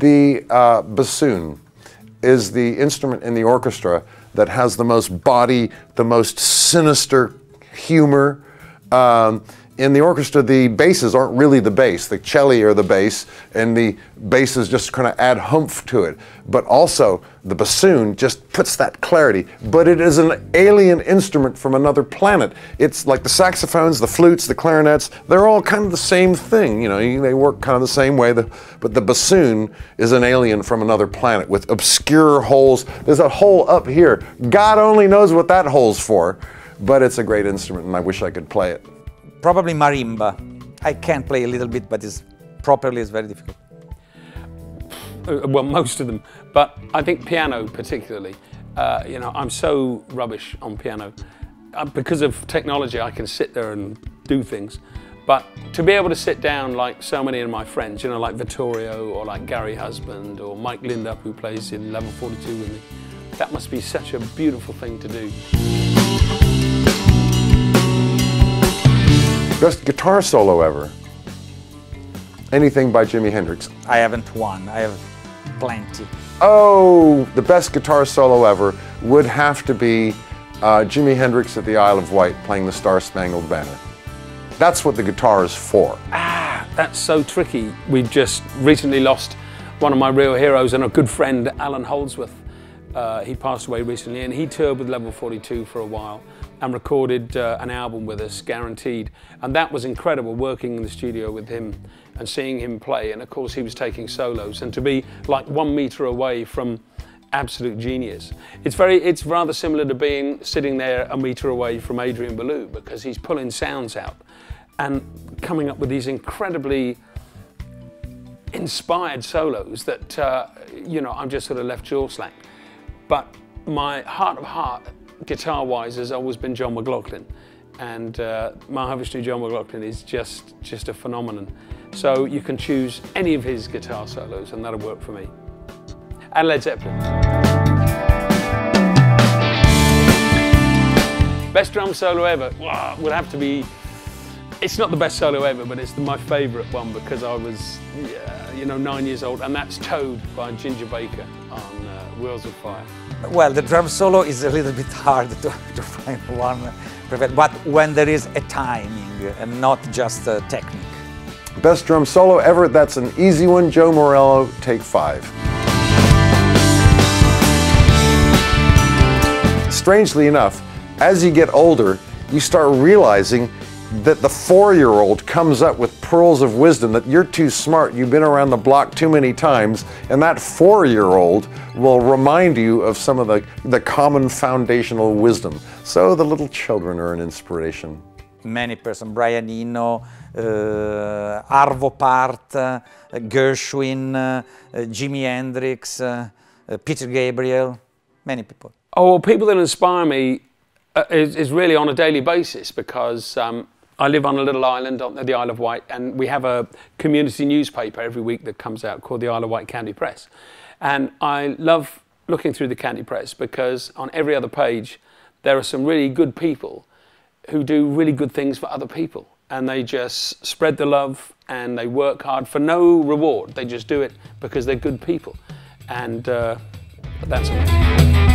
The bassoon is the instrument in the orchestra that has the most body, the most sinister humor. In the orchestra, the basses aren't really the bass. The celli are the bass, and the basses just kind of add humph to it. But also, the bassoon just puts that clarity. But it is an alien instrument from another planet. It's like the saxophones, the flutes, the clarinets, they're all kind of the same thing. You know, they work kind of the same way. But the bassoon is an alien from another planet with obscure holes. There's a hole up here. God only knows what that hole's for. But it's a great instrument, and I wish I could play it. Probably marimba. I can play a little bit, but it's very difficult. Well, most of them, but I think piano particularly. You know, I'm so rubbish on piano. Because of technology, I can sit there and do things. But to be able to sit down like so many of my friends, you know, like Vittorio or like Gary Husband or Mike Lindup, who plays in Level 42 with me, that must be such a beautiful thing to do. Best guitar solo ever? Anything by Jimi Hendrix? I haven't one, I have plenty. Oh, the best guitar solo ever would have to be Jimi Hendrix at the Isle of Wight playing the Star Spangled Banner. That's what the guitar is for. Ah, that's so tricky. We just recently lost one of my real heroes and a good friend, Alan Holdsworth. He passed away recently, and he toured with Level 42 for a while and recorded an album with us, guaranteed. And that was incredible, working in the studio with him and seeing him play. And of course, he was taking solos, and to be like 1 meter away from absolute genius. It's rather similar to sitting there 1 meter away from Adrian Belew, because he's pulling sounds out and coming up with these incredibly inspired solos that, you know, I'm just sort of left jaw-slacked. But my heart of heart, guitar-wise, has always been John McLaughlin. And my Harvest John McLaughlin is just a phenomenon. So you can choose any of his guitar solos and that'll work for me. And Led Zeppelin. Best drum solo ever, wow, would have to be, it's not the best solo ever, but it's my favourite one because I was, you know, 9 years old, and that's Toad by Ginger Baker on Wheels of Fire. Well, the drum solo is a little bit hard to find one, but when there is a timing and not just a technique. Best drum solo ever, that's an easy one. Joe Morello, Take 5. Strangely enough, as you get older, you start realizing that the 4-year-old comes up with pearls of wisdom, that you're too smart, you've been around the block too many times, and that 4-year-old will remind you of some of the common foundational wisdom. So the little children are an inspiration. Many persons, Brian Eno, Arvo Part, Gershwin, Jimi Hendrix, Peter Gabriel, many people. Oh, well, people that inspire me is really on a daily basis, because I live on a little island on the Isle of Wight, and we have a community newspaper every week that comes out called the Isle of Wight County Press. And I love looking through the County Press because on every other page there are some really good people who do really good things for other people. And they just spread the love and they work hard for no reward. They just do it because they're good people. And that's amazing.